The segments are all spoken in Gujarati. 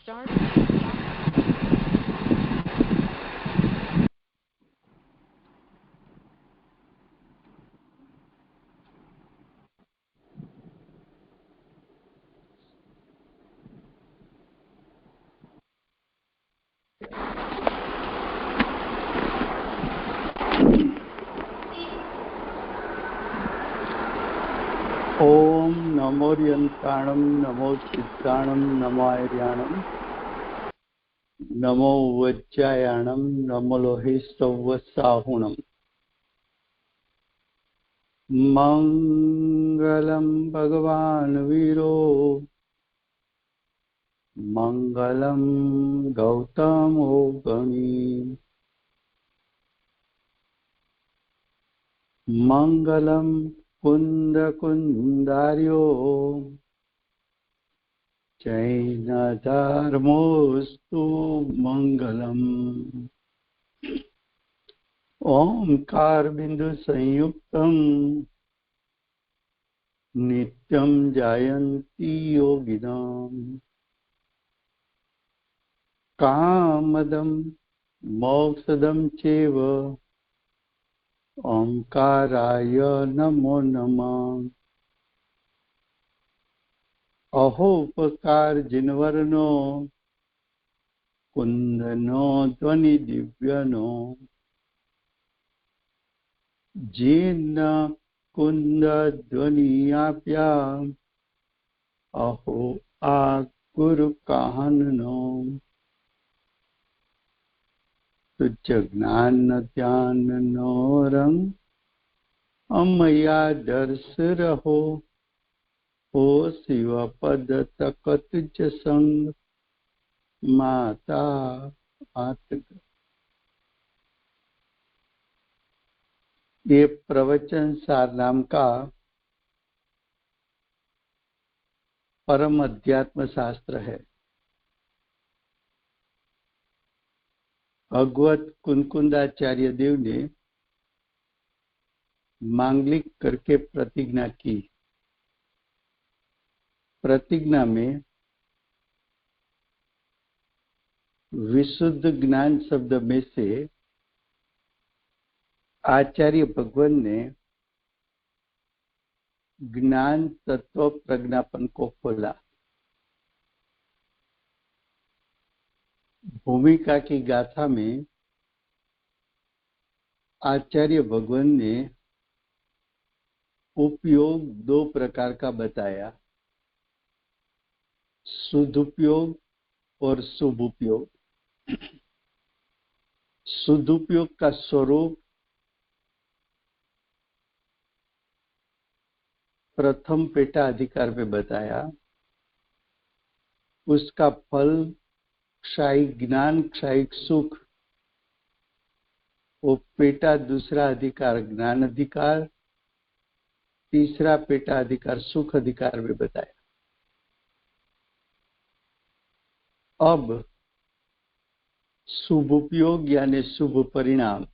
ओम नमो यंत्राणम नमो चित्राणम नमो आर्याणम नमो वज्रायाणम नमो लोहे सौवसाहुणम मंगलम भगवान वीरो मंगलम गौतमो गणी मंगलम कुंद कुंदार्यो जैन धर्मोस्तु मंगलम। ओंकार बिंदु संयुक्तम नित्यं जायन्ति योगिनाम् कामदं मोक्षदं चैव ओंकाराय नमो नमः। अहोपकार जिनवर्णो कुंदनो ध्वनि दिव्यनो जिन कुंद ध्वनियाप्या अहो आ गुरु काहनो तुझ ज्ञान ध्यान नो रंग अमया दर्श रहो हो शिव पद तक तुझ संग माता आत। ये प्रवचन सार नाम का परम अध्यात्म शास्त्र है। भगवत कुनकुंदाचार्य देव ने मांगलिक करके प्रतिज्ञा की। प्रतिज्ञा में विशुद्ध ज्ञान शब्द में से आचार्य भगवान ने ज्ञान तत्व प्रज्ञापन को खोला। भूमिका की गाथा में आचार्य भगवान ने उपयोग दो प्रकार का बताया, सदुपयोग और शुभ उपयोग। सदुपयोग का स्वरूप प्रथम पेटा अधिकार में बताया, उसका फल क्षायिक ज्ञान क्षायिक सुख, वो पेटा दूसरा अधिकार ज्ञान अधिकार, तीसरा पेटा अधिकार सुख अधिकार में बताया। अब शुभ उपयोग यानी शुभ परिणाम,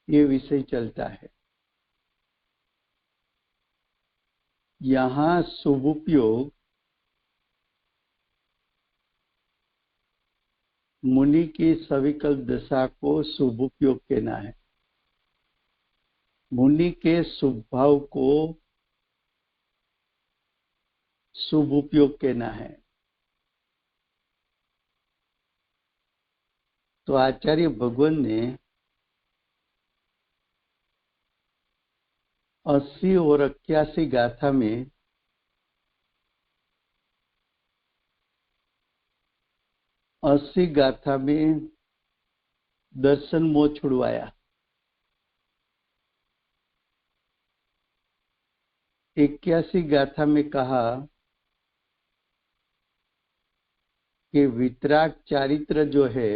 ये विषय चलता है। यहाँ शुभ उपयोग मुनि की सविकल्प दशा को शुभ उपयोग कहना है। मुनि के शुभ भाव को शुभ उपयोग कहना है। तो आचार्य भगवान ने 80 और 81 गाथा में अस्सी गाथा में दर्शन मोह छुड़वाया। 81 गाथा में कहा कि वितराग चारित्र जो है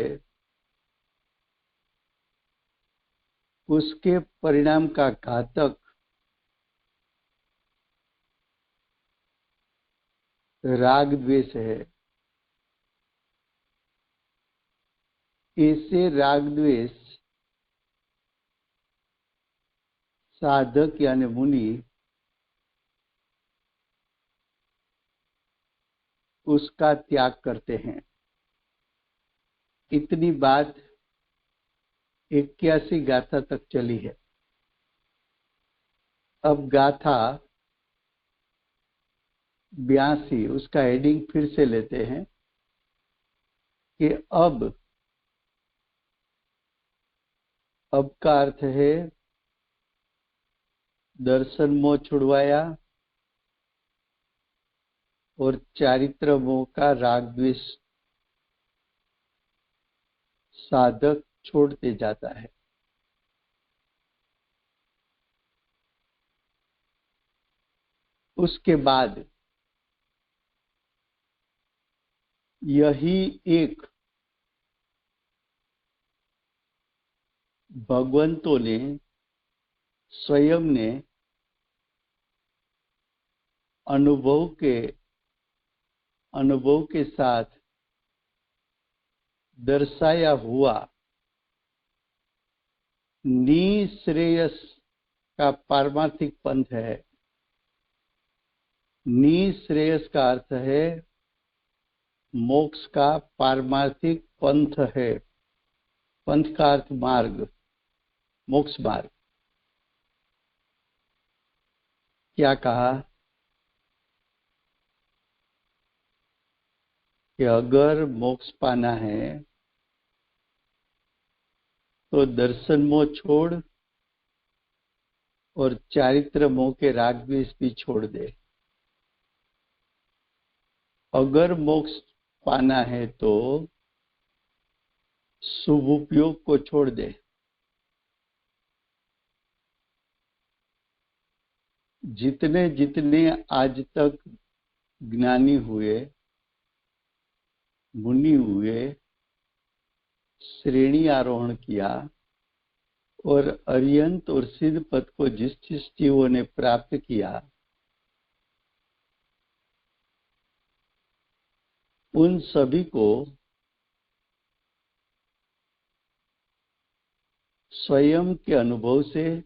उसके परिणाम का घातक राग द्वेष है। ऐसे राग द्वेष साधक यानी मुनि उसका त्याग करते हैं। इतनी बात 81 गाथा तक चली है। अब गाथा 82 उसका हेडिंग फिर से लेते हैं कि अब का अर्थ है दर्शन मोह छुड़वाया और चारित्र मोह का राग द्वेष साधक छोड़ते जाता है। उसके बाद यही एक भगवंतों ने स्वयं ने अनुभव के साथ दर्शाया हुआ निश्रेयस का पारमार्थिक पंथ है। निश्रेयस का अर्थ है मोक्ष का पारमार्थिक पंथ है। पंथ का अर्थ मार्ग, मोक्ष मार्ग। क्या कहा कि अगर मोक्ष पाना है तो दर्शन मोह छोड़ और चारित्र मोह के राग द्वेष भी छोड़ दे। अगर मोक्ष पाना है तो शुभ उपयोग को छोड़ दे। जितने जितने आज तक ज्ञानी हुए, मुनि हुए, श्रेणी आरोहण किया और अर्यंत और सिद्ध पद को जिस जिस जीवों ने प्राप्त किया, उन सभी को स्वयं के अनुभव से,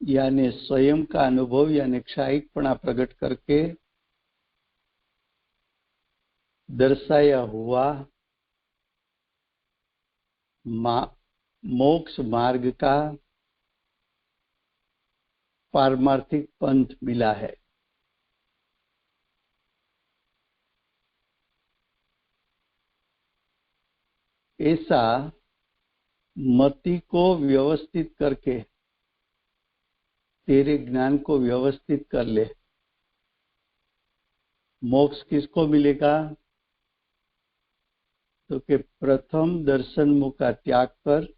यानी स्वयं का अनुभव यानी क्षायिकपणा प्रकट करके दर्शाया हुआ मोक्ष मार्ग का पारमार्थिक पंथ मिला है। ऐसा मति को व्यवस्थित करके तेरे ज्ञान को व्यवस्थित कर ले। मोक्ष किसको मिलेगा? तो कि प्रथम दर्शन मुख का त्याग कर,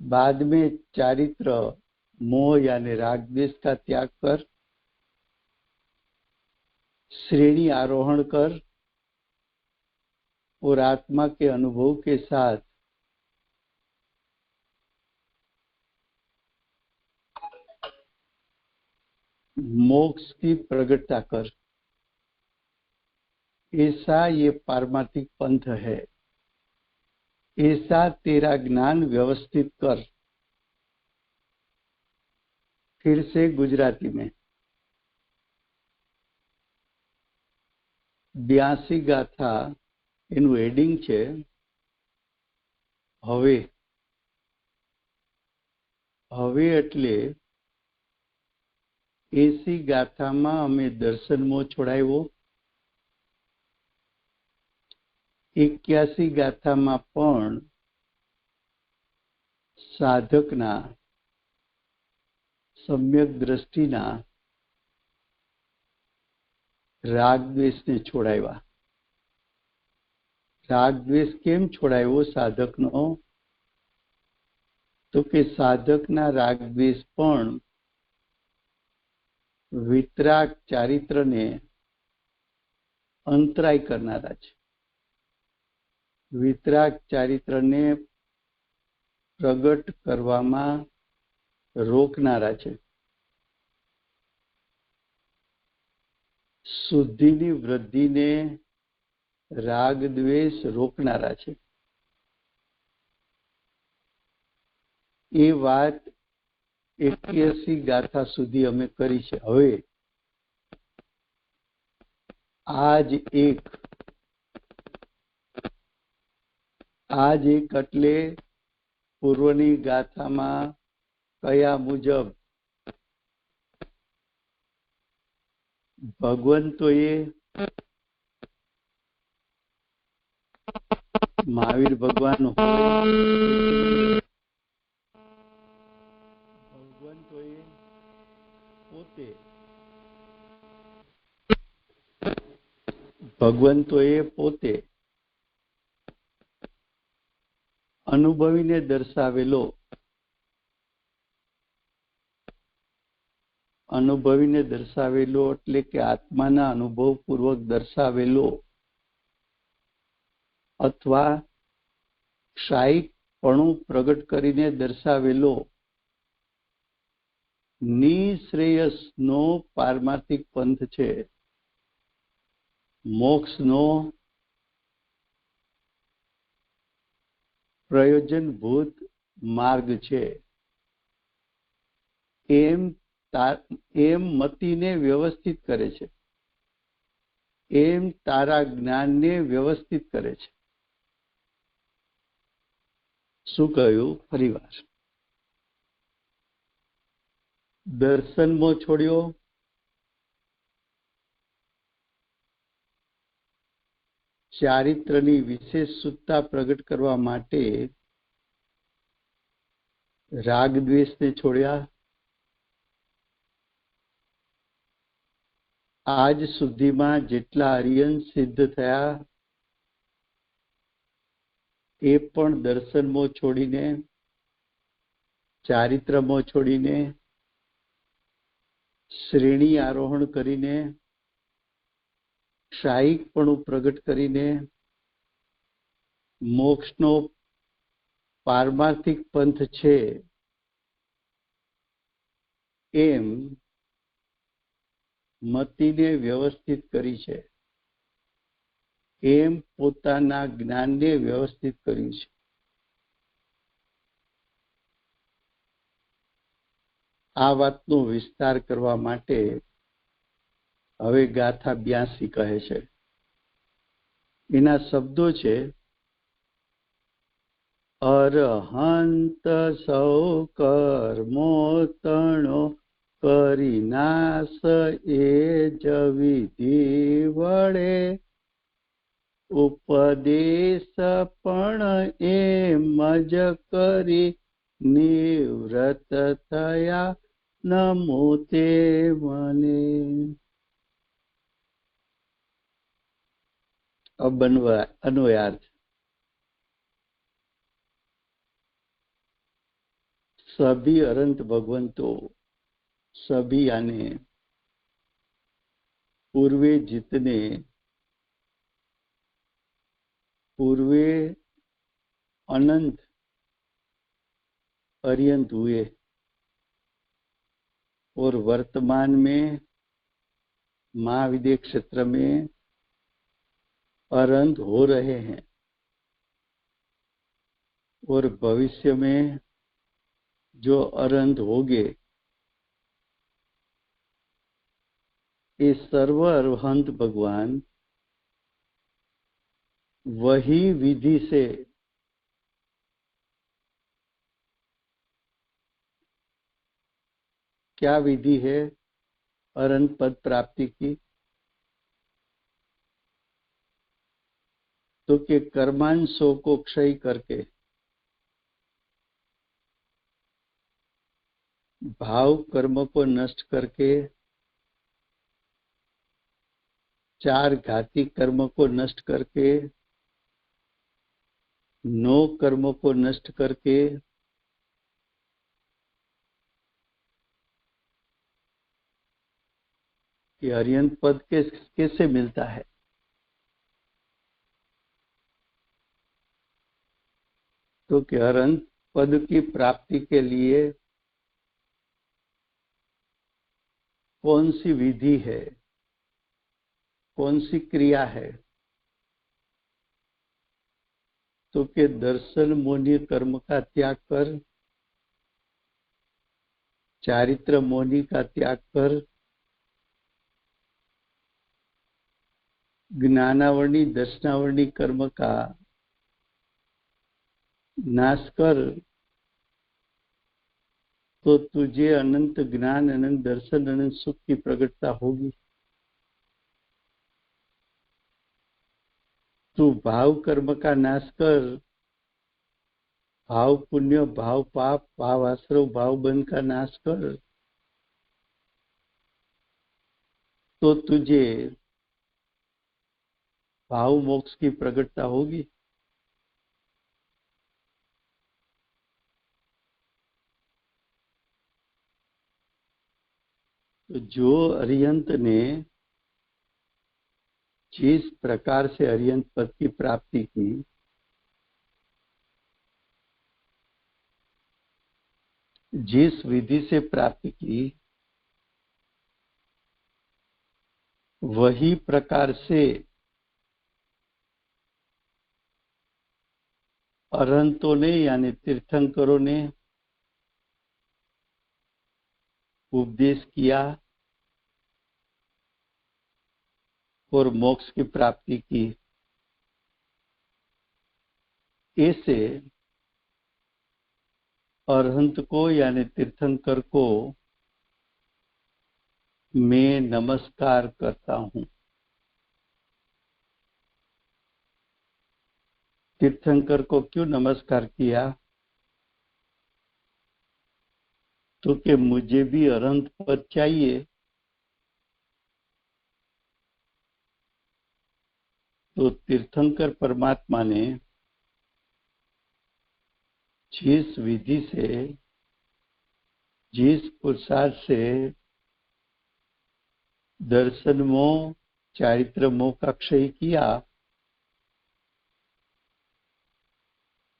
बाद में चारित्र मोह यानी राग द्वेष का त्याग कर, श्रेणी आरोहण कर और आत्मा के अनुभव के साथ मोक्ष की प्रगटता कर। ऐसा ये पारमार्थिक पंथ है। ऐसा तेरा ज्ञान व्यवस्थित कर। फिर से गुजराती में 82 ગાથા એનું હેડિંગ છે હવે। હવે એટલે 80 ગાથામાં અમે દર્શન મોહ છોડાવ્યો, 81 ગાથામાં પણ સાધકના સમ્યક દ્રષ્ટિના રાગ દ્વેષને છોડાવ્યા। રાગ દ્વેષ કેમ છોડાવ્યો સાધકનો? તો કે સાધકના રાગ દ્વેષ પણ વિતરાગ ચારિત્રને અંતરાય કરનારા છે। વિતરાગ ચારિત્રને પ્રગટ કરવામાં રોકનારા છે। શુદ્ધિની વૃદ્ધિને રાગ દ્વેષ રોકનારા છે। એ વાત 81 ગાથા સુધી અમે કરી છે। હવે आज एक એટલે પૂર્વની ગાથામાં કયા મુજબ ભગવંતોએ મહાવીર ભગવાન ભગવંતોએ પોતે અનુભવીને દર્શાવેલો એટલે કે આત્માના અનુભવ પૂર્વક દર્શાવેલો અથવા ક્ષાયિકપણું પ્રગટ કરીને દર્શાવેલો નિશ્રેયસનો પારમાર્થિક પંથ છે, મોક્ષનો પ્રયોજનભૂત માર્ગ છે, એમ મતિને વ્યવસ્થિત કરે છે, એમ તારા જ્ઞાનને વ્યવસ્થિત કરે છે. શું કહ્યું? ફરીવાર. દર્શનમાં છોડ્યો, ચારિત્રની વિશેષ શુદ્ધતા પ્રગટ કરવા માટે રાગ દ્વેષને છોડ્યા, આજ સુધીમાં જેટલા અરિયંશ સિદ્ધ થયા એ પણ દર્શનમાં છોડીને, ચારિત્રમાં છોડીને, શ્રેણી આરોહણ કરીને, ક્ષાયિકપણું પ્રગટ કરીને મોક્ષનો પારમાર્થિક પંથ છે એમ મતિને વ્યવસ્થિત કરી છે, એમ પોતાના જ્ઞાનને વ્યવસ્થિત કર્યું છે. આ વાતનો વિસ્તાર કરવા માટે હવે ગાથા 82 કહે છે. એના શબ્દો છે: અરહંત સૌ કર્મો તણો કરી નાશ એ જ વિધિ વડે, ઉપદેશ પણ એમ જ કરી નિવૃત્ત થયા નમો તે મને. અન્વયાર્થ. સભી અનંત ભગવંતો, सभी यानी पूर्वे जितने पूर्वे अनंत पर्यंत हुए और वर्तमान में महाविद्य क्षेत्र में अनंत हो रहे हैं और भविष्य में जो अनंत होंगे, ये सर्व अरहंत भगवान वही विधि से क्या विधि है अनंत पद प्राप्ति की, तो कि कर्मांशों को क्षय करके भाव कर्म को नष्ट करके चार घाती कर्म को नष्ट करके नो कर्म को नष्ट करके ये अर्यंत पद कैसे मिलता है? तो कि अरंत पद की प्राप्ति के लिए कौन सी विधि है, कौन सी क्रिया है? तो कि दर्शन मोनी कर्म का त्याग कर, चारित्र मोनी का त्याग कर, ज्ञानावरणी दर्शनावरणी कर्म का नाश कर, तो तुझे अनंत ज्ञान, अनंत दर्शन, अनंत सुख की प्रकटता होगी। तू भाव कर्म का नाश कर, भाव पुण्य, भाव पाप, भाव आश्रव, भाव बंध का नाश कर, तो तुझे भाव मोक्ष की प्रकटता होगी। तो जो अरिहंत ने जिस प्रकार से अरिहंत पद की प्राप्ति की, जिस विधि से प्राप्ति की, वही प्रकार से अरहंतों ने यानी तीर्थंकरों ने उपदेश किया और मोक्ष की प्राप्ति की। ऐसे अरहंत को यानी तीर्थंकर को मैं नमस्कार करता हूं। तीर्थंकर को क्यों नमस्कार किया? तो कि मुझे भी अरहंत पद चाहिए। तो तीर्थंकर परमात्मा ने जिस विधि से, जिस पुरुषार्थ से दर्शन मोह, चारित्र मोह का क्षय किया,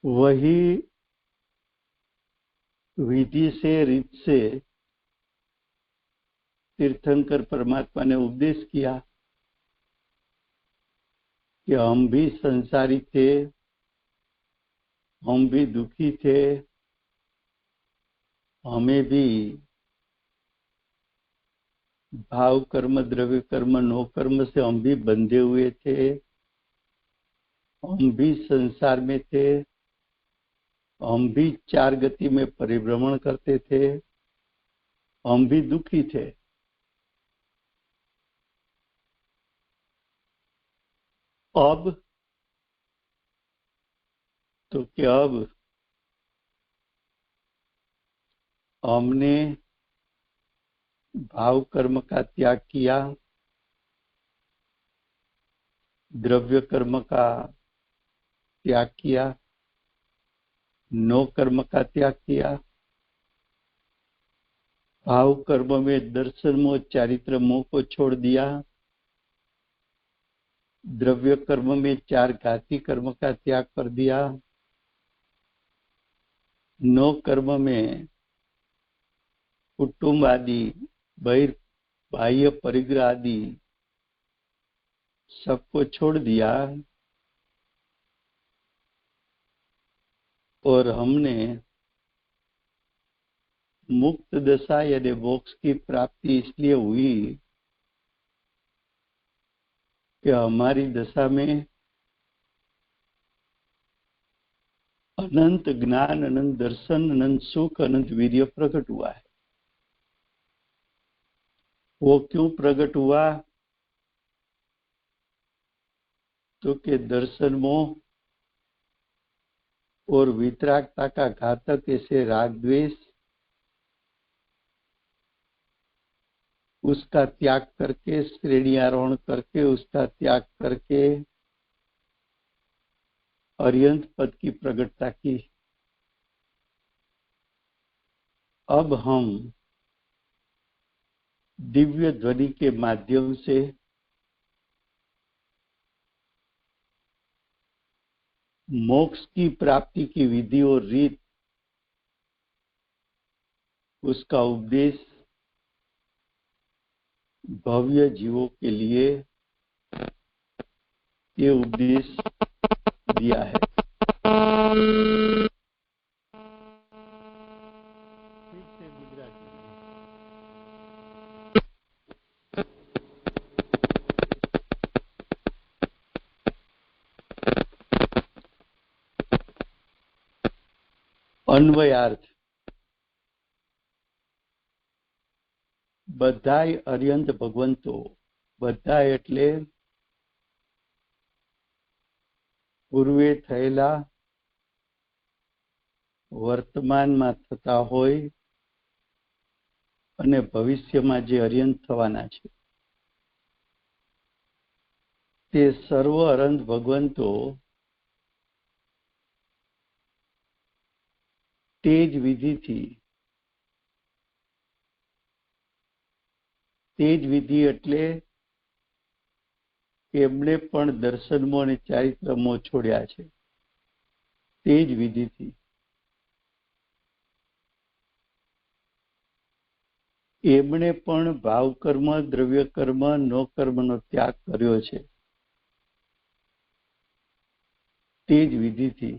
वही विधि से, रीत से तीर्थंकर परमात्मा ने उपदेश किया कि हम भी संसारी थे, हम भी दुखी थे, हमें भी भाव कर्म, द्रव्य कर्म, नो कर्म से हम भी बंधे हुए थे, हम भी संसार में थे, हम भी चार गति में परिभ्रमण करते थे, हम भी दुखी थे। अब तो क्या, अब हमने भाव कर्म का त्याग किया, द्रव्य कर्म का त्याग किया, नो कर्म का त्याग किया, भाव कर्म में दर्शन मोह, चारित्र मोह को छोड़ दिया, द्रव्य कर्म में चार घाती कर्म का त्याग कर दिया, नो कर्म में कुटुंब आदि, बाह्य परिग्रह आदि सबको छोड़ दिया और हमने मुक्त दशा यानी मोक्ष की प्राप्ति इसलिए हुई कि हमारी दशा में अनंत ज्ञान, अनंत दर्शन, अनंत सुख, अनंत वीर्य प्रकट हुआ है। वो क्यों प्रकट हुआ? तो कि दर्शन मोह और वितरागता का घातक ऐसे राग द्वेष, उसका त्याग करके, श्रेणी आरोहण करके, उसका त्याग करके अरिहंत पद की प्रकटता की। अब हम दिव्य ध्वनि के माध्यम से मोक्ष की प्राप्ति की विधि और रीत, उसका उपदेश भव्य जीवों के लिए ये उपदेश दिया है। અન્વયાર્થ બધાય અર્યંત ભગવંતો, બધા એટલે પૂર્વે થયેલા, વર્તમાનમાં થતા હોય અને ભવિષ્યમાં જે અર્યંત થવાના છે તે સર્વ અનંત ભગવંતો તે જ વિધિથી, તે જ વિધિ એટલે એમણે પણ દર્શનમો અને ચારિત્રમો છોડ્યા છે. તે જ વિધિથી એમણે પણ ભાવ કર્મ, દ્રવ્ય કર્મ, નો કર્મનો ત્યાગ કર્યો છે. તે જ વિધિથી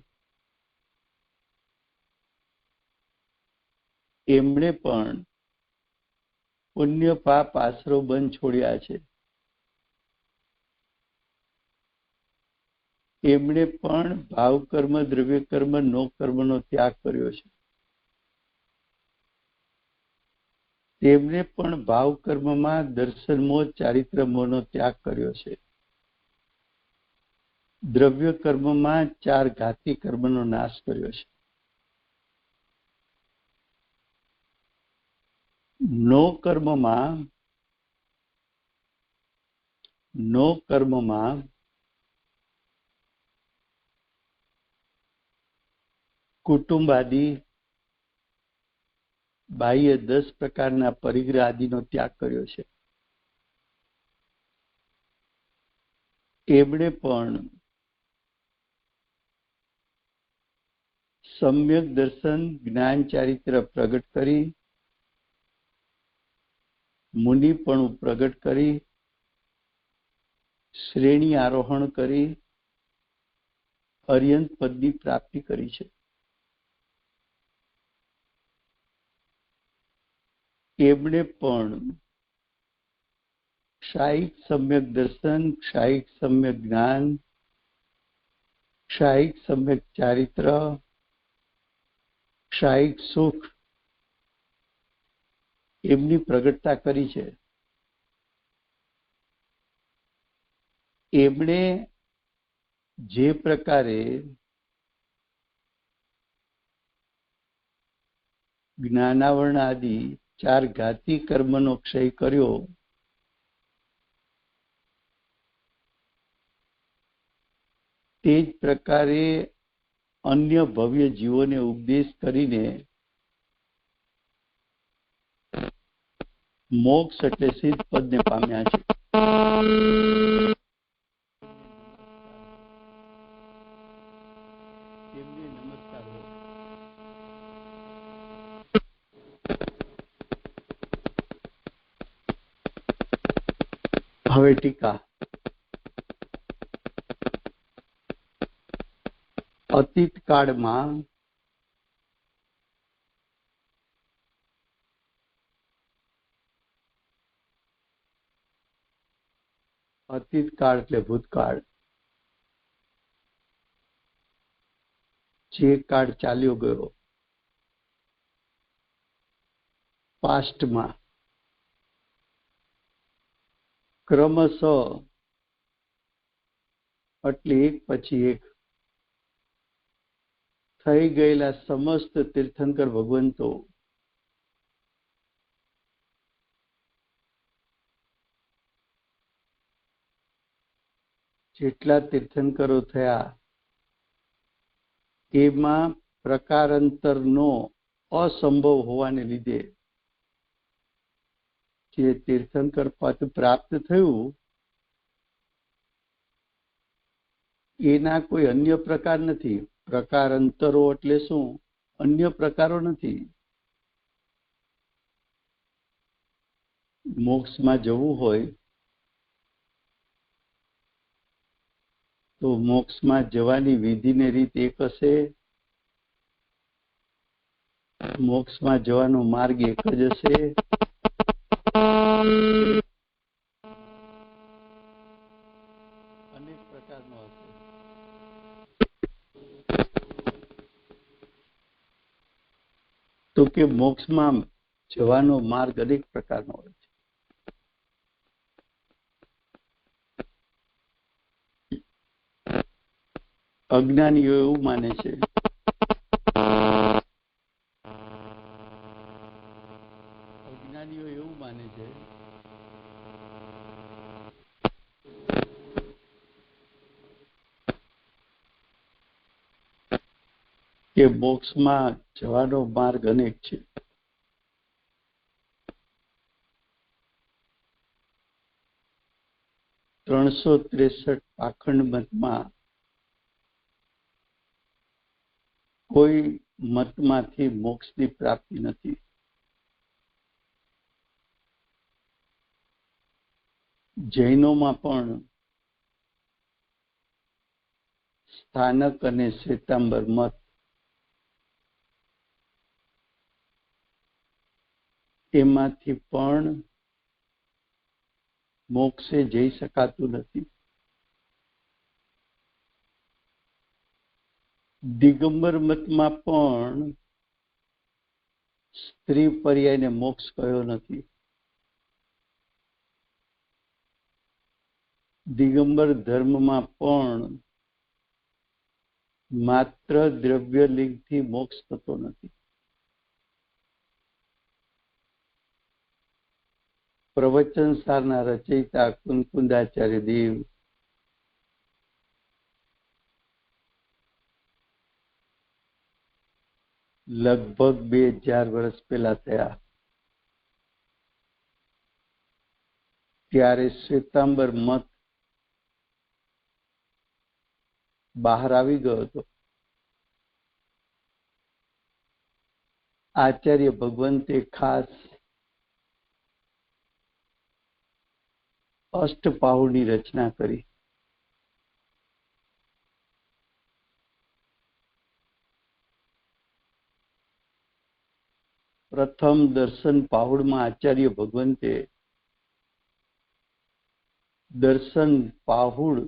એમણે પણ પુણ્ય પાપ આશરો બંધ છોડ્યા છે. એમણે પણ ભાવ કર્મ, દ્રવ્ય કર્મ, નો કર્મનો ત્યાગ કર્યો છે. તેમણે પણ ભાવ કર્મમાં દર્શનમો, ચારિત્રમોનો ત્યાગ કર્યો છે. દ્રવ્ય કર્મમાં 4 ઘાતી કર્મનો નાશ કર્યો છે. નો કર્મમાં કુટુંબ આદિ, બાહ્ય 10 પ્રકારના પરિગ્રહ આદિનો ત્યાગ કર્યો છે. એમણે પણ સમ્યક દર્શન, જ્ઞાન, ચારિત્ર પ્રગટ કરી, મુનિપણું પ્રગટ કરી, શ્રેણી આરોહણ કરી, અર્યંત પદની પ્રાપ્તિ કરી છે. એમણે પણ ક્ષાયિક સમ્યક દર્શન, ક્ષાયિક સમ્યક જ્ઞાન, ક્ષાયિક સમ્યક ચારિત્ર, ક્ષાયિક સુખ એમની પ્રગટતા કરી છે. એમણે જે પ્રકારે જ્ઞાનાવરણ આદિ 4 ઘાતી કર્મનો ક્ષય કર્યો, તે જ પ્રકારે અન્ય ભવ્ય જીવોને ઉપદેશ કરીને મોક્ષ એટલે સિદ્ધ પદને પામ્યા છે. તેમને નમસ્કાર હો. હવે ટીકા. અતીત કાળમાં અતીત કાળ એટલે ભૂતકાળ, જે કાળ ચાલ્યો ગયો, પાસ્ટમાં ક્રમશઃ એટલે એક પછી એક થઈ ગયેલા સમસ્ત તીર્થંકર ભગવંતો જેટલા તીર્થંકરો થયા એમાં પ્રકારાંતરનો અસંભવ હોવાને લીધે જે તીર્થંકર પદ પ્રાપ્ત થયું એના કોઈ અન્ય પ્રકાર નથી. પ્રકારાંતરો એટલે શું? અન્ય પ્રકારો નથી. મોક્ષમાં જવું હોય તો મોક્ષમાં જવાની વિધિને રીત એક હશે, મોક્ષમાં જવાનો માર્ગ એક જ હશે. અનેક પ્રકારનો હશે. તો કે મોક્ષમાં જવાનો માર્ગ અનેક પ્રકારનો હોય છે. અજ્ઞાનીઓ એવું માને છે કે મોક્ષમાં જવાનો માર્ગ અનેક છે. ,363 પાખંડ મતમાં કોઈ મતમાંથી મોક્ષની પ્રાપ્તિ નથી. જૈનોમાં પણ સ્થાનક અને શ્વેતાંબર મત એમાંથી પણ મોક્ષે જઈ શકાતું નથી. દિગંબર મતમાં પણ સ્ત્રી પર્યાયને મોક્ષ કયો નથી. દિગંબર ધર્મમાં પણ માત્ર દ્રવ્યલિંગથી મોક્ષ થતો નથી. પ્રવચન સારના રચયિતા કુંકુંદાચાર્ય દેવ લગભગ 2000 વર્ષ પહેલા થયા ત્યારે શ્વેતાંબર મત બહાર આવી ગયો હતો. આચાર્ય ભગવંતે ખાસ અષ્ટપાહુની રચના કરી. પ્રથમ દર્શન પાહુડમાં આચાર્ય ભગવંતે દર્શન પાહુડ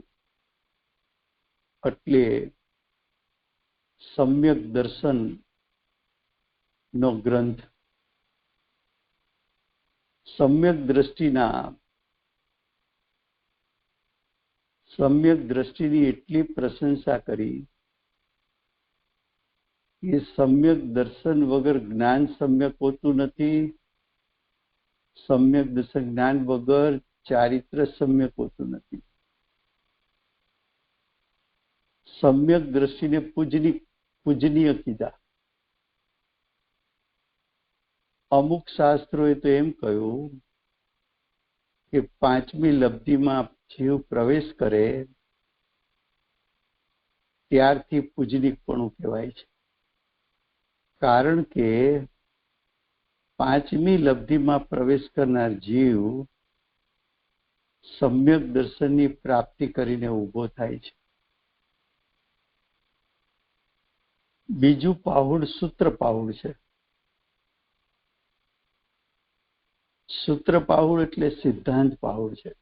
એટલે સમ્યક દર્શન નો ગ્રંથ. સમ્યક દ્રષ્ટિની એટલી પ્રશંસા કરી કે સમ્યક દર્શન વગર જ્ઞાન સમ્યક હોતું નથી. સમ્યક દર્શન જ્ઞાન વગર ચારિત્ર સમ્યક હોતું નથી. સમ્યક દ્રષ્ટિને પૂજનીય કીધા. અમુક શાસ્ત્રોએ તો એમ કહ્યું કે પાંચમી લબ્ધિમાં જીવ પ્રવેશ કરે ત્યારથી પૂજનીકપણું કહેવાય છે. કારણ કે પાંચમી લબ્ધિમાં પ્રવેશ કરનાર જીવ સમ્યક દર્શનની પ્રાપ્તિ કરીને ઊભો થાય છે. બીજું પાહુડ સૂત્ર પાહુડ છે. સૂત્ર પાહુડ એટલે સિદ્ધાંત પાહુડ છે.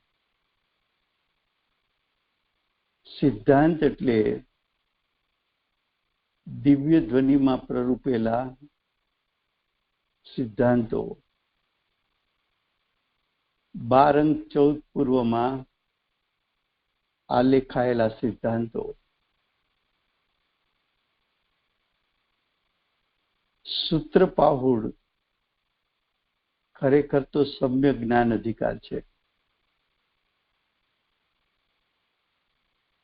સિદ્ધાંત એટલે દિવ્ય ધ્વનિમાં પ્રરૂપેલા સિદ્ધાંતો. 12 અંક 14 પૂર્વમાં આલેખાયેલા સિદ્ધાંતો. સૂત્ર પાહુડ ખરેખર તો સમ્યક જ્ઞાન અધિકાર છે,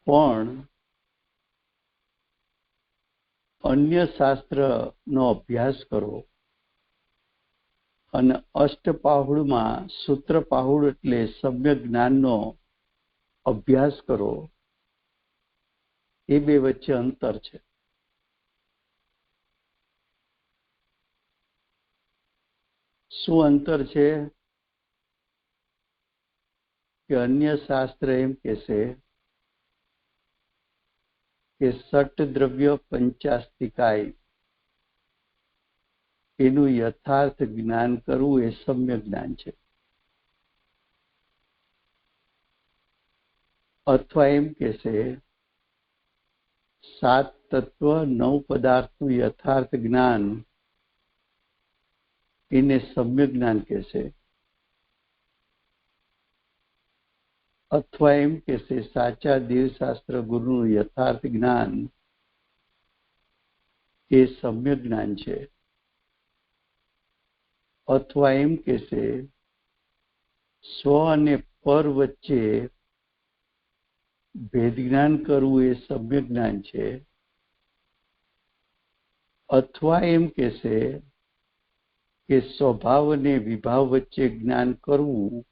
પણ અન્ય શાસ્ત્રનો અભ્યાસ કરો અને અષ્ટપાહુડમાં સૂત્ર પાહુડ એટલે સમ્યક જ્ઞાનનો અભ્યાસ કરો, એ બે વચ્ચે અંતર છે. શું અંતર છે? કે અન્ય શાસ્ત્ર એમ કહેશે કે સટ દ્રવ્ય પંચાસ્તિકાય એનું યથાર્થ જ્ઞાન કરવું એ સમ્યક જ્ઞાન છે. અથવા એમ કહેશે 7 તત્વ 9 પદાર્થનું યથાર્થ જ્ઞાન એને સમ્યક જ્ઞાન કહેશે, અથવા એમ કહેશે સાચા દેવશાસ્ત્ર ગુરુનું યથાર્થ જ્ઞાન એ સમ્યક જ્ઞાન છે, અથવા એમ કહેશે સ્વ અને પર વચ્ચે ભેદ જ્ઞાન કરવું એ સમ્યક જ્ઞાન છે, અથવા એમ કહેશે કે સ્વભાવ અને વિભાવ વચ્ચે જ્ઞાન કરવું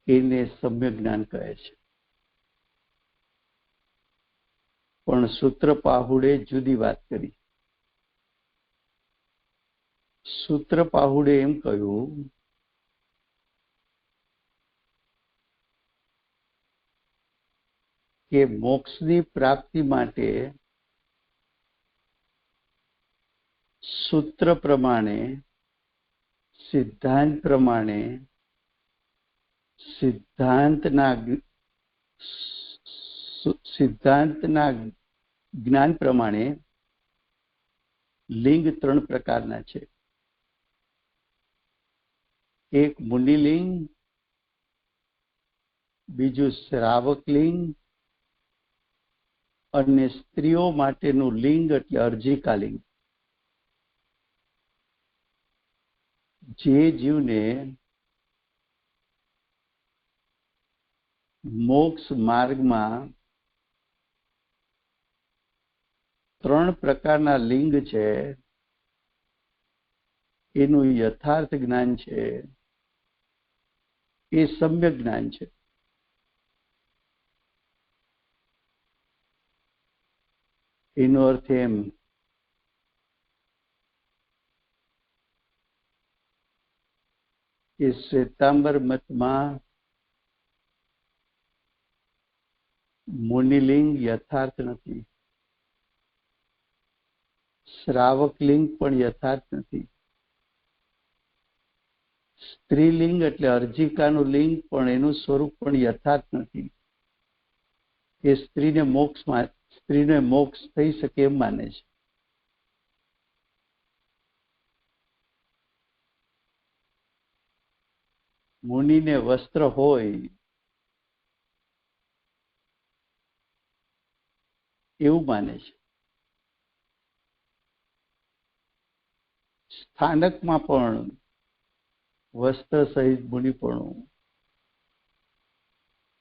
એને સમ્યક જ્ઞાન કહે છે. પણ સૂત્ર પાહુડે જુદી વાત કરી. સૂત્ર પાહુડે એમ કહ્યું કે મોક્ષની પ્રાપ્તિ માટે સૂત્ર પ્રમાણે, સિદ્ધાંત પ્રમાણે, સિદ્ધાંતના જ્ઞાન પ્રમાણે લિંગ 3 પ્રકારના છે. એક મુનિલિંગ, બીજું શ્રાવક લિંગ, અને સ્ત્રીઓ માટેનું લિંગ એટલે અર્જિકા લિંગ. જે જીવને મોક્ષ માર્ગમાં 3 પ્રકારના લિંગ છે એનું યથાર્થ જ્ઞાન છે એ સમ્યક જ્ઞાન છે. એનો અર્થ એમ કે શ્વેતાંબર મતમાં મુનિલિંગ યથાર્થ નથી, શ્રાવક લિંગ પણ યથાર્થ નથી, સ્ત્રીલિંગ એટલે અર્જિકાનું લિંગ પણ એનું સ્વરૂપ પણ યથાર્થ નથી. એ સ્ત્રીને મોક્ષ થઈ શકે એમ માને છે. મુનિને વસ્ત્ર હોય એવું માને છે. સ્થાનકમાં પણ વસ્ત્ર સહિત મુનિપણું,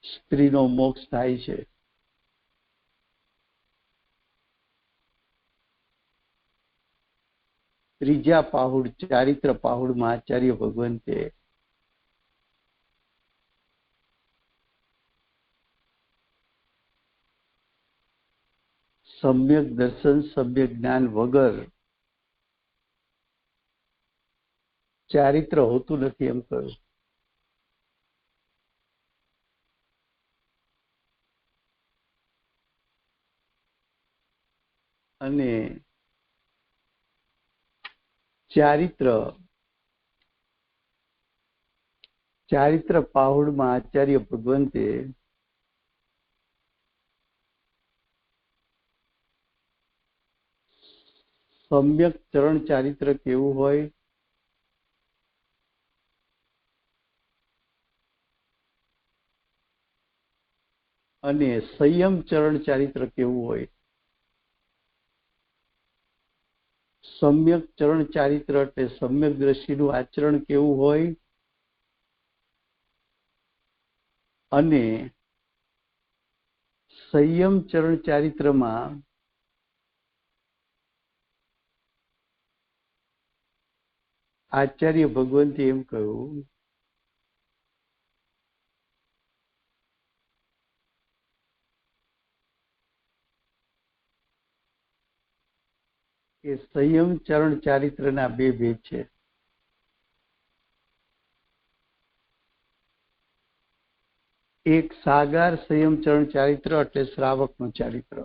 સ્ત્રીનો મોક્ષ થાય છે. ત્રીજા પાહુડ ચારિત્ર પાહુડમાં આચાર્ય ભગવંતે સમ્યક દર્શન, સમ્યક જ્ઞાન વગર ચારિત્ર હોતું નથી એમ કહ્યું. અને ચારિત્ર પાહુડમાં આચાર્ય ભગવંતે સમ્યક ચરણ ચારિત્ર કેવું હોય અને સંયમ ચરણ ચારિત્ર કેવું હોય. સમ્યક ચરણ ચારિત્ર એટલે સમ્યક દ્રષ્ટિનું આચરણ કેવું હોય અને સંયમ ચરણ ચારિત્રમાં આચાર્ય ભગવંતે એમ કહ્યું કે સંયમ ચરણ ચારિત્રના 2 ભેદ છે. એક સાગાર સંયમ ચરણ ચારિત્ર એટલે શ્રાવકનું ચારિત્ર,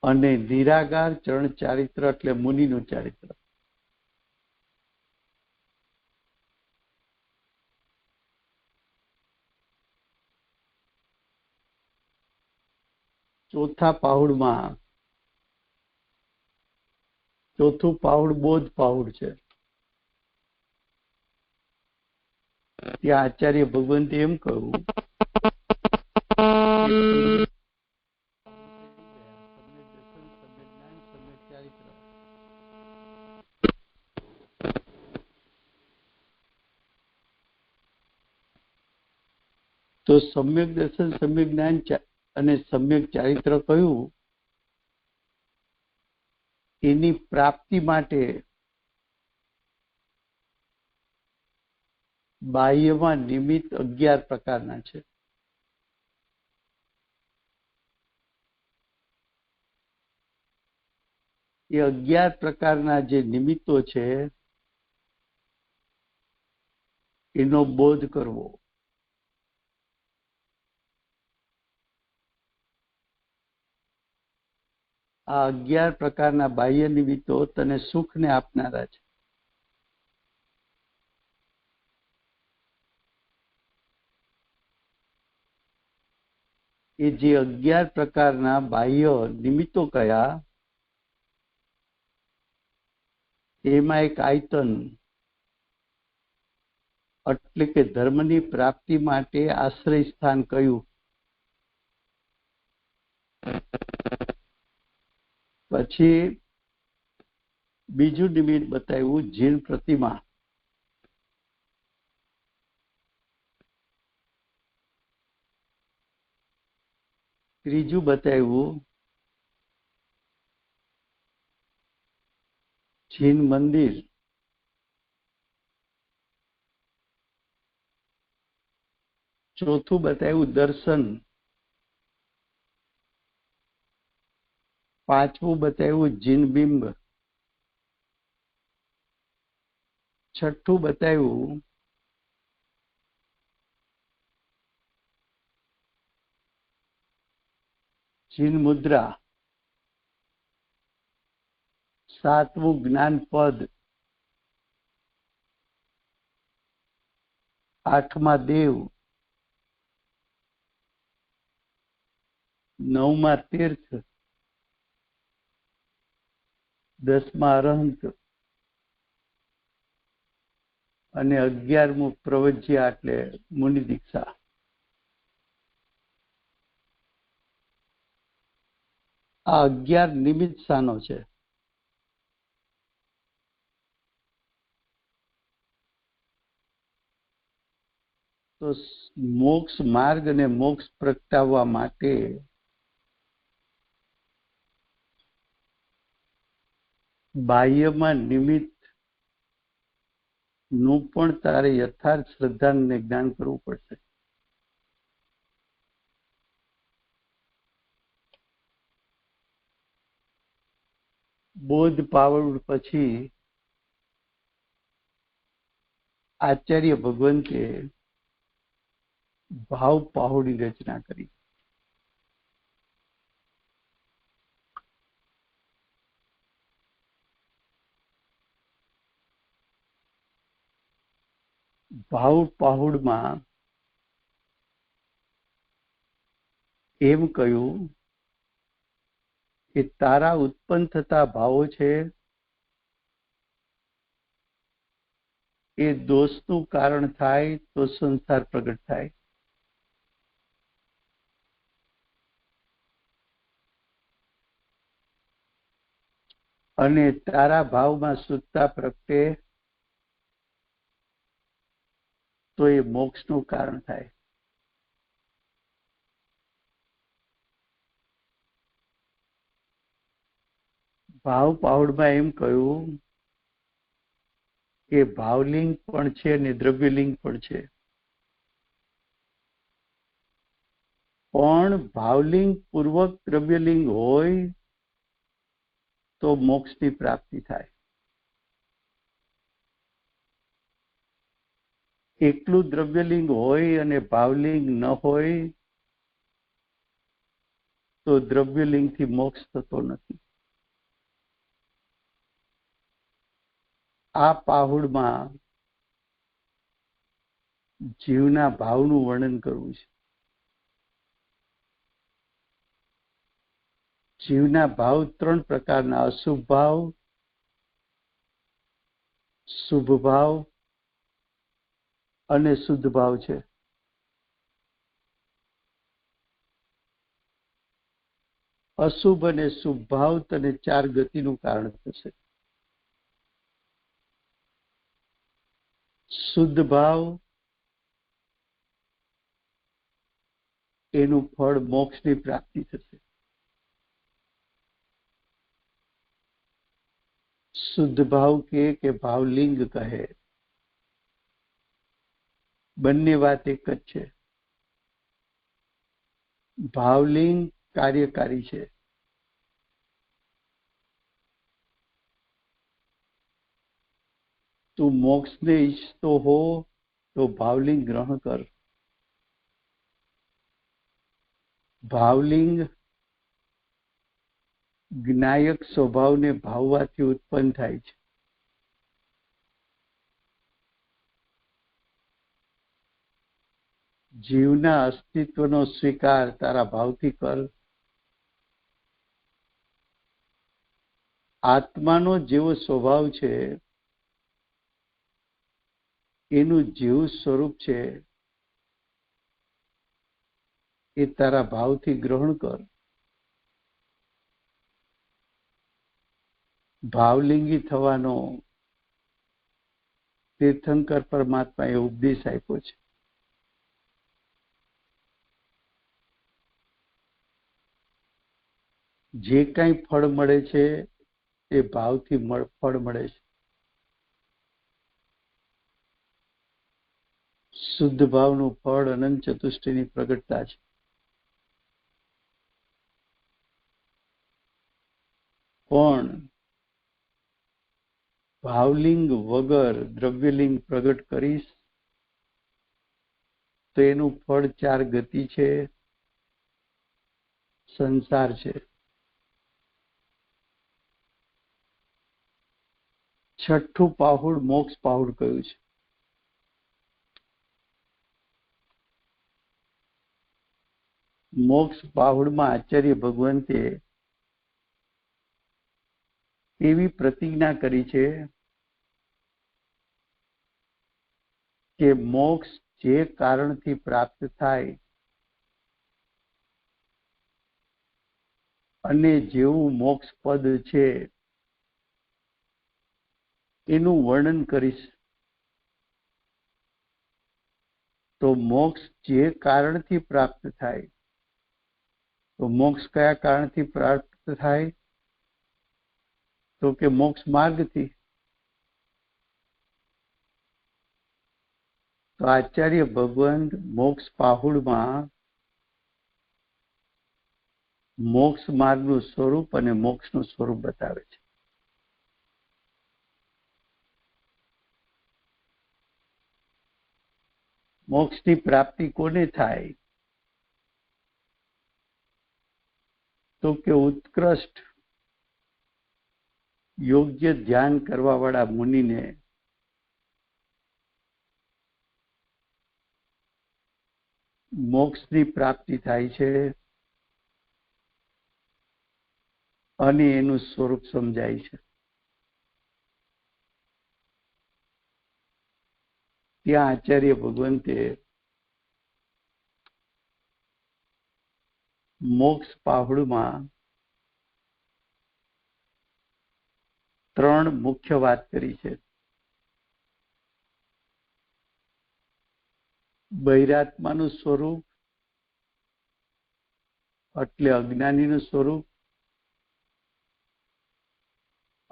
અને નિરાગાર ચરણ ચારિત્ર એટલે મુનિનું ચારિત્ર. ચોથા પાહુડમાં ચોથું પાઉડ બોધ પાઉડ છે. ત્યાં આચાર્ય ભગવંતે એમ કહ્યું તો સમ્યક દર્શન, સમ્યક જ્ઞાન અને સમ્યક ચારિત્ર કહ્યું. એની પ્રાપ્તિ માટે બાહ્યમાં નિમિત્ત 11 પ્રકારના છે. એ 11 પ્રકારના જે નિમિત્તો છે એનો બોધ કરવો. આ 11 પ્રકારના બાહ્ય નિમિત્તો તને સુખને આપનારા છે. એ જે 11 પ્રકારના બાહ્ય નિમિત્તો કયા, એમાં એક આયતન એટલે કે ધર્મની પ્રાપ્તિ માટે આશ્રય સ્થાન કયું. પછી બીજું નિમિત્ત બતાવ્યું જીન પ્રતિમા. ત્રીજું બતાવ્યું જીન મંદિર. ચોથું બતાવ્યું દર્શન. પાંચમું બતાવ્યું જીન બિંબ. છઠ્ઠું બતાવ્યું જીન મુદ્રા. સાતમું જ્ઞાન પદ. આઠમા દેવ. નવમા તીર્થ. 10મા અરહંત અને 11મું પ્રવજ્યા એટલે મુનિ દીક્ષા. આ 11 નિમિત્ત સ્થાનો છે. તો મોક્ષ માર્ગ અને મોક્ષ પ્રગટાવવા માટે બાહ્યમાં નિમિત્ત નું પણ તારે યથાર્થ શ્રદ્ધા અને જ્ઞાન કરવું પડશે. બોધ પાવડ પછી આચાર્ય ભગવંતે ભાવ પાહુડી રચના કરી. ભાવ પાહુડમાં એમ કહ્યું કે તારા ઉત્પન્ન થતા ભાવો છે એ દોષનું કારણ થાય તો સંસાર પ્રગટ થાય. અને તારા ભાવમાં શુદ્ધતા પ્રગટે તો એ મોક્ષનું કારણ થાય. ભાવ પાહુડમાં એમ કહ્યું કે ભાવલિંગ પણ છે અને દ્રવ્યલિંગ પણ છે. પણ ભાવલિંગ પૂર્વક દ્રવ્યલિંગ હોય તો મોક્ષની પ્રાપ્તિ થાય. એકલું દ્રવ્યલિંગ હોય અને ભાવલિંગ ન હોય તો દ્રવ્યલિંગથી મોક્ષ થતો નથી. આ પાહુડમાં જીવના ભાવનું વર્ણન કરવું છે. જીવના ભાવ 3 પ્રકારના: અશુભ ભાવ, શુભ ભાવ અને શુદ્ધ ભાવ છે. અશુભ અને શુભ ભાવ તને 4 ગતિનું કારણ થશે. શુદ્ધ ભાવ એનું ફળ મોક્ષની પ્રાપ્તિ થશે. શુદ્ધ ભાવ કે ભાવલિંગ કહે, બંને વાત એક જ છે. ભાવલિંગ કાર્યકારી છે. તું મોક્ષને ઈચ્છતો હો તો ભાવલિંગ ગ્રહણ કર. ભાવલિંગ જ્ઞાયક સ્વભાવને ભાવવાથી ઉત્પન્ન થાય છે. જીવના અસ્તિત્વનો સ્વીકાર તારા ભાવથી કર. આત્માનો જેવો સ્વભાવ છે એનું જેવું સ્વરૂપ છે એ તારા ભાવથી ગ્રહણ કર. ભાવલિંગી થવાનો તીર્થંકર પરમાત્માએ ઉપદેશ આપ્યો છે. જે કંઈ ફળ મળે છે એ ભાવથી ફળ મળે છે. શુદ્ધ ભાવનું ફળ અનંત ચતુષ્ટયની પ્રગટતા છે. પણ ભાવલિંગ વગર દ્રવ્યલિંગ પ્રગટ કરીશ તો એનું ફળ 4 ગતિ છે, સંસાર છે. છઠ્ઠું પાહુડ મોક્ષ પાહુડ કયું છે. મોક્ષ પાહુડમાં આચાર્ય ભગવંતે એવી પ્રતિજ્ઞા કરી છે કે મોક્ષ જે કારણથી પ્રાપ્ત થાય અને જેવું મોક્ષ પદ છે એનું વર્ણન કરીશ. તો મોક્ષ જે કારણથી પ્રાપ્ત થાય, તો મોક્ષ કયા કારણથી પ્રાપ્ત થાય? તો કે મોક્ષ માર્ગથી. તો આચાર્ય ભગવંત મોક્ષ પાહુડમાં મોક્ષ માર્ગનું સ્વરૂપ અને મોક્ષનું સ્વરૂપ બતાવે છે. મોક્ષની પ્રાપ્તિ કોને થાય? તો કે ઉત્કૃષ્ટ યોગ્ય ધ્યાન કરવા વાળા મુનિને મોક્ષની પ્રાપ્તિ થાય છે અને એનું સ્વરૂપ સમજાય છે. ત્યાં આચાર્ય ભગવંતે મોક્ષ પાહુડમાં 3 મુખ્ય વાત કરી છે. બહિરાત્માનું સ્વરૂપ એટલે અજ્ઞાનીનું સ્વરૂપ,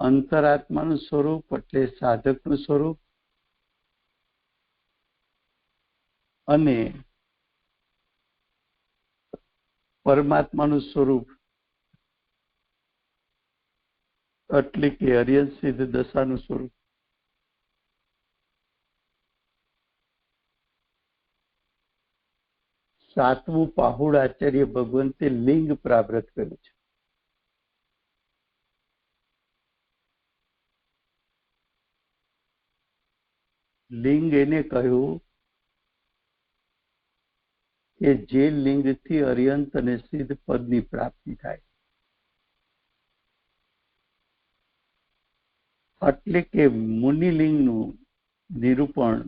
અંતરાત્માનું સ્વરૂપ એટલે સાધકનું સ્વરૂપ, અને પરમાત્માનું સ્વરૂપ એટલે કે અર્યંત સિદ્ધ દશાનું સ્વરૂપ. સાતમું પાહુડ આચાર્ય ભગવંતે લિંગ પ્રાપ્ત કર્યું છે. લિંગ એને કહ્યું કે જે લિંગથી અર્યંત અને સિદ્ધ પદની પ્રાપ્તિ થાય. એટલે કે મુનિલિંગનું નિરૂપણ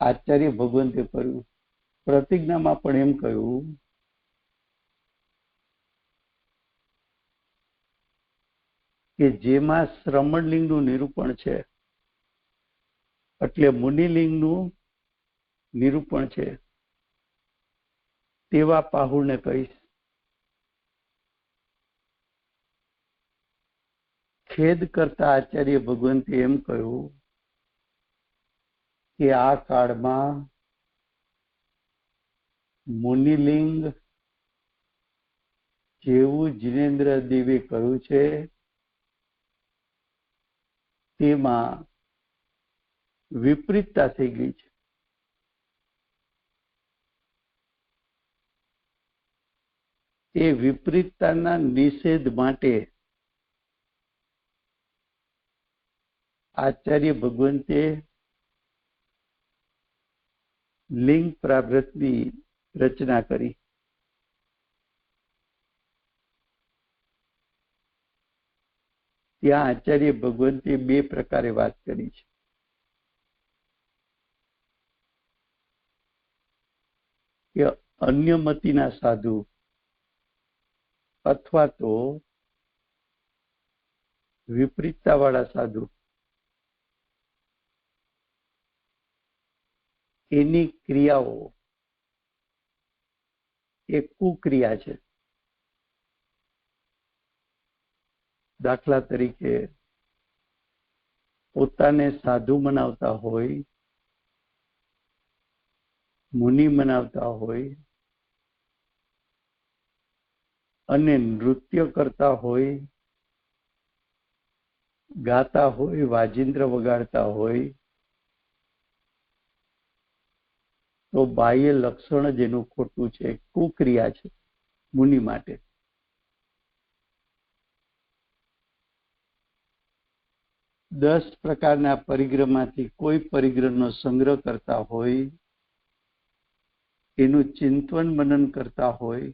આચાર્ય ભગવંતે કર્યું. પ્રતિજ્ઞામાં પણ એમ કહ્યું કે જેમાં શ્રમણલિંગનું નિરૂપણ છે, એટલે મુનિલિંગનું નિરૂપણ છે, તેવા પાહુને કહીશ. ખેદ કરતા આચાર્ય ભગવંતે એમ કહ્યું કે આ કાળમાં મુનિલિંગ જેવું જિનેન્દ્ર દેવે કહ્યું છે તેમાં વિપરીતતા થઈ ગઈ છે. એ વિપરીતતાના નિષેધ માટે આચાર્ય ભગવંતે લિંગ પ્રાવૃત્તિની રચના કરી. ત્યાં આચાર્ય ભગવંતે બે પ્રકારે વાત કરી છે. કે અન્યમતીના સાધુ અથવા તો વિપરીતતાવાળા સાધુ, એની ક્રિયાઓ એ કુક્રિયા છે. દાખલા તરીકે પોતાને સાધુ મનાવતા હોય, મુનિ મનાવતા હોય અને નૃત્ય કરતા હોય, ગાતા હોય, વાજિંત્ર વગાડતા હોય, તો બાહ્ય લક્ષણ જ એનું ખોટું છે, કુક્રિયા છે મુનિ માટે. દસ પ્રકારના પરિગ્રહમાંથી કોઈ પરિગ્રહનો સંગ્રહ કરતા હોય, એનું ચિંતન મનન કરતા હોય,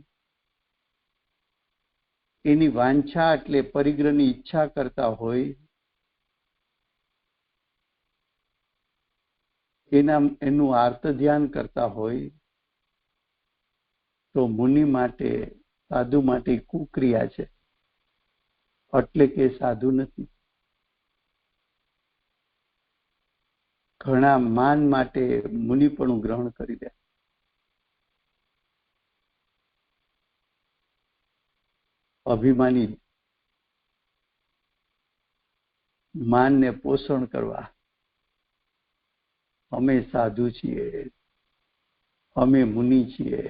એની વાંછા એટલે પરિગ્રહની ઈચ્છા કરતા હોય, એનું આર્ત ધ્યાન કરતા હોય, તો મુનિ માટે, સાધુ માટે કુક્રિયા છે, એટલે કે સાધુ નથી. ઘણા માન માટે મુનિપણું ગ્રહણ કરી દે. અભિમાની માનને પોષણ કરવા, અમે સાધુ છીએ, અમે મુનિ છીએ,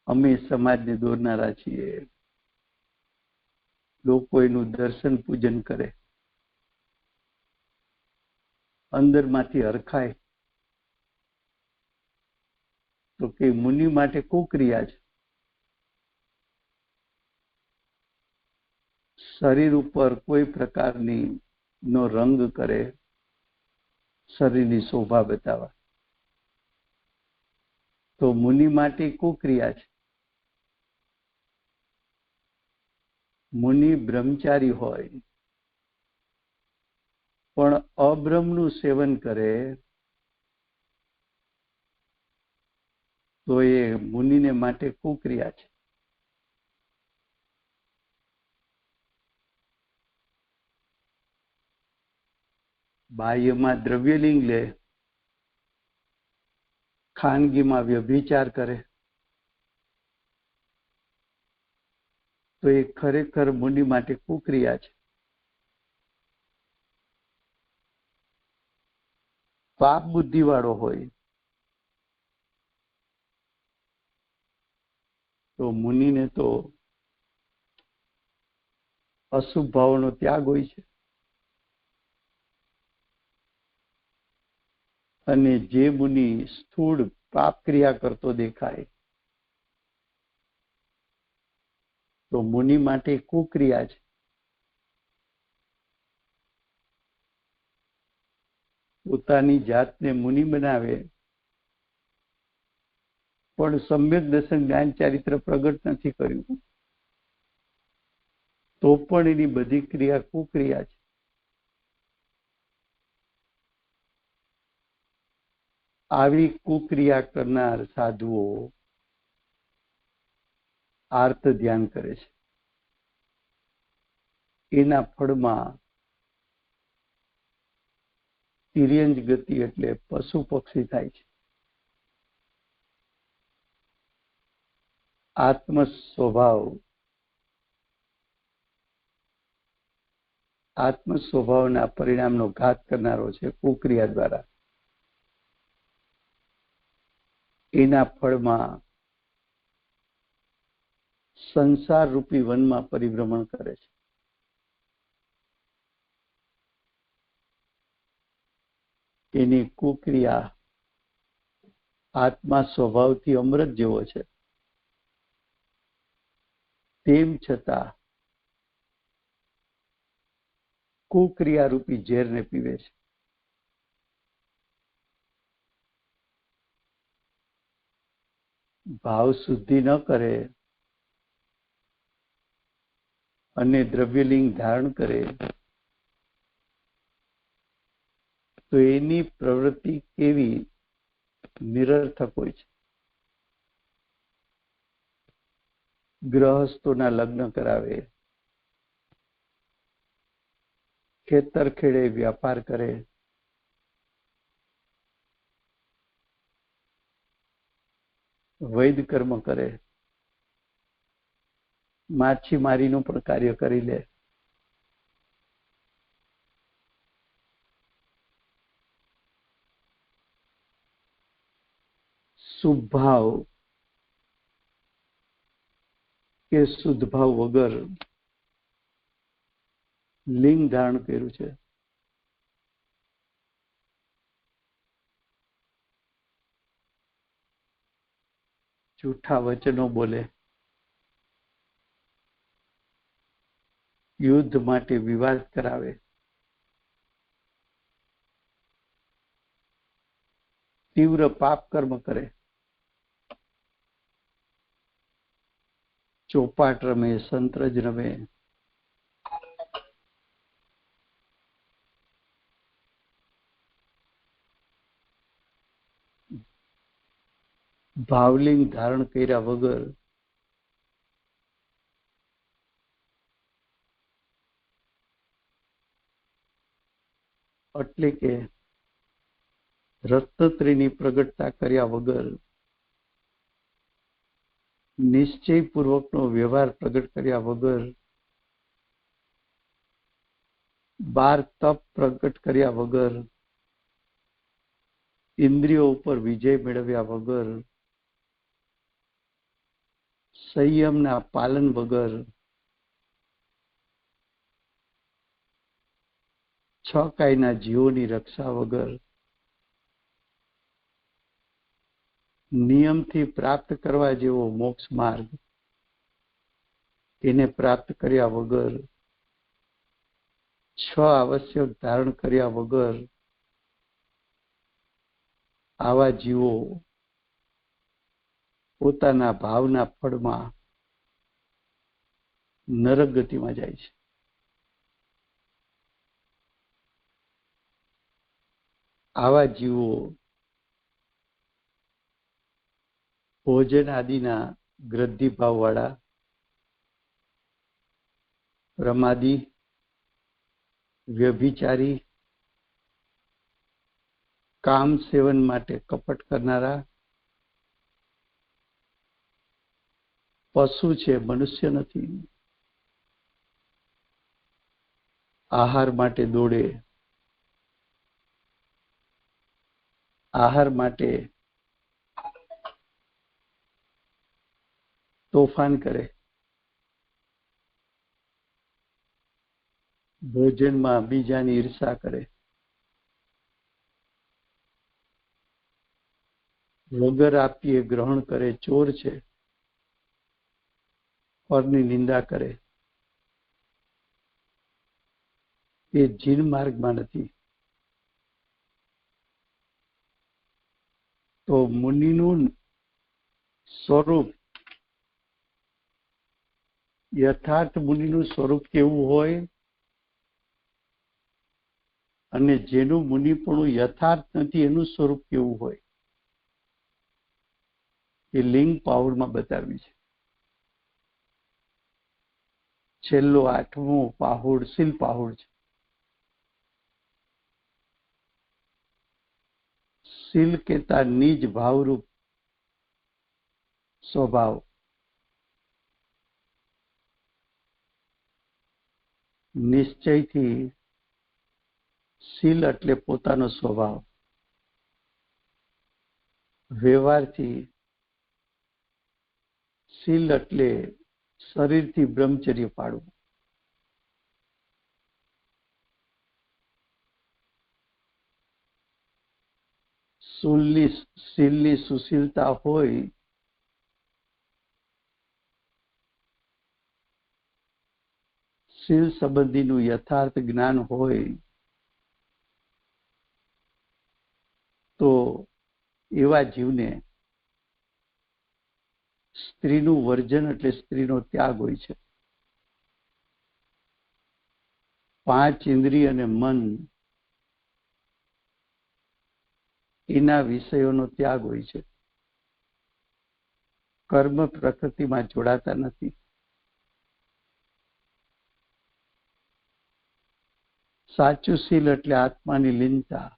અમે સમાજને દોરનારા છીએ, લોકો એનું દર્શન પૂજન કરે, અંદરમાંથી હરખાય, તો કે મુનિ માટે કુક્રિયા છે. શરીર ઉપર કોઈ પ્રકારની નો રંગ કરે, શરીરની શોભા બતાવવા, તો મુનિ માટે કુક્રિયા છે. મુનિ બ્રહ્મચારી હોય પણ અબ્રહ્મનું સેવન કરે, તો એ મુનિને માટે કુક્રિયા છે. બાહ્યમાં દ્રવ્યલિંગ લે, ખાનગીમાં વ્યભિચાર કરે, તો એ ખરેખર મુનિ માટે કુક્રિયા છે. પાપ બુદ્ધિ વાળો હોય તો મુનિને તો અશુભ ભાવનો ત્યાગ હોય છે. અને જે મુનિ સ્થૂળ પાપ ક્રિયા કરતો દેખાય, તો મુનિ માટે કુક્રિયા છે. પોતાની જાતને મુનિ બનાવે પણ સમ્યક દર્શન જ્ઞાન ચારિત્ર પ્રગટ નથી કર્યું, તો પણ એની બધી ક્રિયા કુક્રિયા છે. આવી કુક્રિયા કરનાર સાધુઓ આર્ત ધ્યાન કરે છે. એના ફળમાં તિર્યંજ ગતિ એટલે પશુ પક્ષી થાય છે. આત્મ સ્વભાવના પરિણામનો ઘાત કરનારો છે કુક્રિયા દ્વારા. એના ફળમાં સંસાર રૂપી વનમાં પરિભ્રમણ કરે છે. એની કુક્રિયા આત્મા સ્વભાવથી અમૃત જેવો છે, તેમ છતાં કુક્રિયા રૂપી ઝેરને પીવે છે. ભાવ શુદ્ધિ ન કરે અને દ્રવ્યલિંગ ધારણ કરે તો એની પ્રવૃત્તિ કેવી નિરર્થક હોય છે. ગ્રહસ્થોના લગ્ન કરાવે, ખેતર ખેડે, વ્યાપાર કરે, વૈદ કર્મ કરે, માછીમારીનું પણ કાર્ય કરી લે, શુભ ભાવ કે શુદ્ધ ભાવ વગર લિંગ ધારણ કર્યું છે. જૂઠા વચનો બોલે, યુદ્ધ માટે વિવાદ કરાવે, તીવ્ર પાપ કર્મ કરે, ચોપાટ રમે, સંતરજ રમે, ભાવલિંગ ધારણ કર્યા વગર એટલે કે રત્નત્રીની પ્રગટતા કર્યા વગર નિશ્ચયપૂર્વકનો વ્યવહાર પ્રગટ કર્યા વગર 12 તપ પ્રગટ કર્યા વગર ઇન્દ્રિયો ઉપર વિજય મેળવ્યા વગર સંયમના પાલન વગર 6 કાયના જીવોની રક્ષા વગર નિયમથી પ્રાપ્ત કરવા જેવો મોક્ષ માર્ગ એને પ્રાપ્ત કર્યા વગર 6 આવશ્યક ધારણ કર્યા વગર આવા જીવો પોતાના ભાવના ફળમાં નરક ગતિમાં જાય છે. આવા જીવો ભોજન આદિના ગ્રદ્ધિ ભાવવાળા, પ્રમાદી, વ્યભિચારી, કામ સેવન માટે કપટ કરનારા, પશુ છે, મનુષ્ય નથી. આહાર માટે દોડે, આહાર માટે તોફાન કરે, ભોજનમાં બીજાની ઈર્ષા કરે, વગર આપીએ ગ્રહણ કરે, ચોર છે, પરની નિંદા કરે, એ જીન માર્ગમાં નથી. તો મુનિનું સ્વરૂપ યથાર્થ મુનિનું સ્વરૂપ કેવું હોય અને જેનું મુનિપણું યથાર્થ નથી એનું સ્વરૂપ કેવું હોય એ લિંગ પાહુડમાં બતાવ્યું છે. છેલ્લો 8મો પાહુડ શીલ પાહુડ છે. શીલ કેતા નિજ ભાવરૂપ સ્વભાવ, નિશ્ચયથી શીલ એટલે પોતાનો સ્વભાવ, વ્યવહારથી શીલ એટલે શરીરથી બ્રહ્મચર્ય પાડવું. શીલની સુશીલતા હોય શીલ સંબંધીનું યથાર્થ જ્ઞાન હોય તો એવા જીવને સ્ત્રીનું વર્જન એટલે સ્ત્રીનો ત્યાગ હોય છે. 5 ઇન્દ્રિય અને મન એના વિષયોનો ત્યાગ હોય છે. કર્મ પ્રકૃતિમાં જોડાતા નથી. સાચું શીલ એટલે આત્માની લીનતા.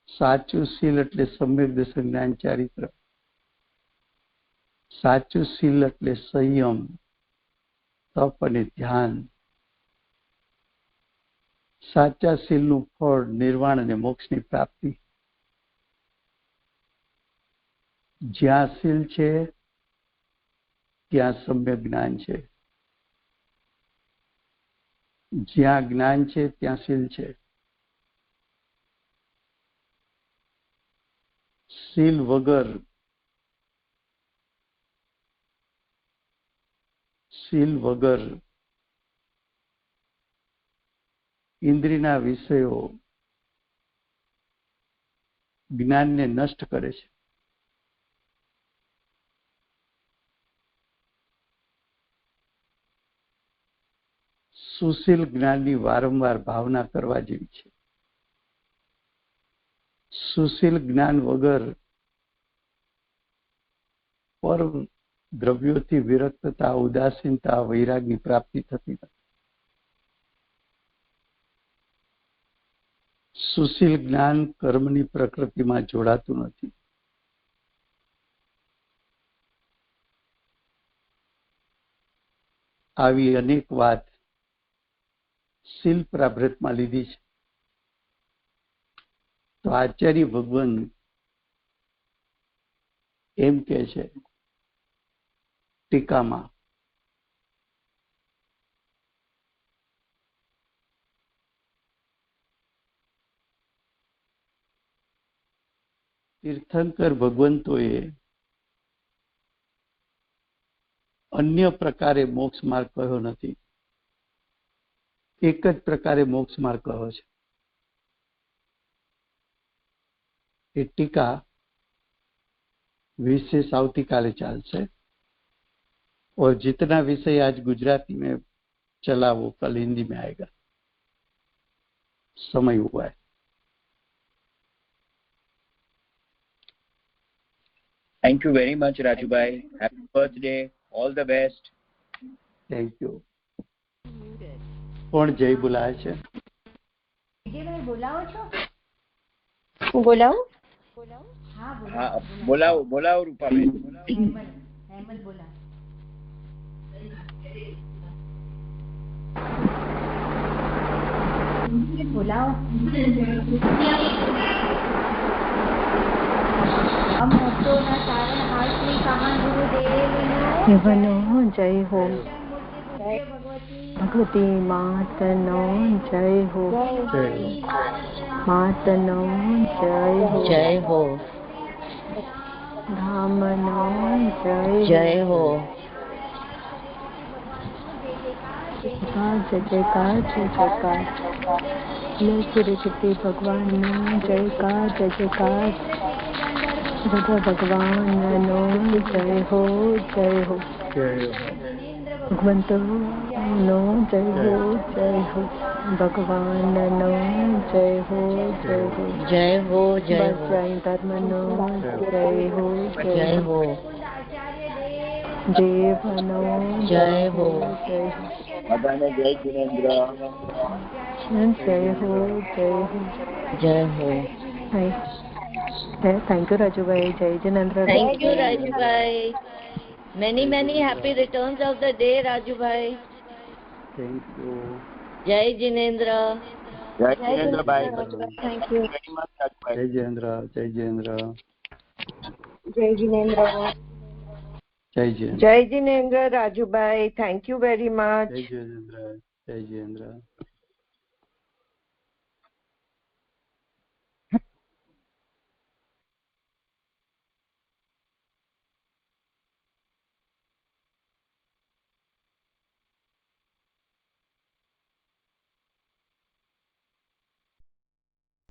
સાચું શીલ એટલે સમ્યક દર્શન જ્ઞાન ચારિત્ર. સાચું શીલ એટલે સંયમ, તપ અને ધ્યાન. સાચા શીલનું ફળ નિર્વાણ અને મોક્ષની પ્રાપ્તિ. જ્યાં શીલ છે ત્યાં સમ્યક જ્ઞાન છે. જ્યાં જ્ઞાન છે ત્યાં શીલ છે. શીલ વગર ઇન્દ્રિયના વિષયો જ્ઞાનને નષ્ટ કરે છે. સુશીલ જ્ઞાનની વારંવાર ભાવના કરવા જેવી છે. સુશીલ જ્ઞાન વગર પર દ્રવ્યોથી વિરક્તતા, ઉદાસીનતા, વૈરાગની પ્રાપ્તિ થતી નથી. સુશીલ જ્ઞાન કર્મની પ્રકૃતિમાં જોડાતું નથી. આવી અનેક વાત શીલ પ્રાભ્રતમાં લીધી છે. તો આચાર્ય ભગવાન એમ કે છે ટીકામાં, તીર્થંકર ભગવંતોએ અન્ય પ્રકારે મોક્ષ માર્ગ કહ્યો નથી. એક જ પ્રકારે મોક્ષ માર્ગ કહ્યો છે. એ टीका विशेष आवतीकाले चलશે और जितना विषय आज गुजराती में चला वो कल हिंदी में आएगा. समय हुआ है. Thank you very much, Rajubhai. Happy birthday. All the best. Thank you. કોણ જય બોલાય છે? વિજયભાઈ બોલાવો છો? બોલાવો? હા, બોલાવો રૂપાબેન. હેમંત બોલાવો. બોલાવો. મોટોના કારણ હાલની કહાન ગુરુદેવનો જય હો. ભગવતી માતનો જય હો. માતનો જય હો. જય હો. ધામનો જય હો. જય જયકાર જય જયકાર. લોકુરગતિ ભગવાનનો જયકાર જય જયકાર. બધા ભગવાનનો જય હો જય હો ભગવંતનો જય હો જય હો ભગવાનનો જય હો જય હો જય હો જય હો જૈન ધર્મનો જય હો જય હો દેવનો જય હો જય હો બધાને જય જિનેન્દ્ર. જય હો જય હો જય હો. Thank you Rajubhai. જય જિનેન્દ્ર. Thank you Rajubhai. many happy returns of the day Rajubhai. Thank you. જય જિનેન્દ્ર. જય જિનેન્દ્રભાઈ. Thank you. જય જયેન્દ્ર. જય જયેન્દ્ર. જય જિનેન્દ્ર. જય જયેન્દ્ર. જય Jinendra Rajubhai. Thank you very much. જય જયેન્દ્ર. જય જયેન્દ્ર.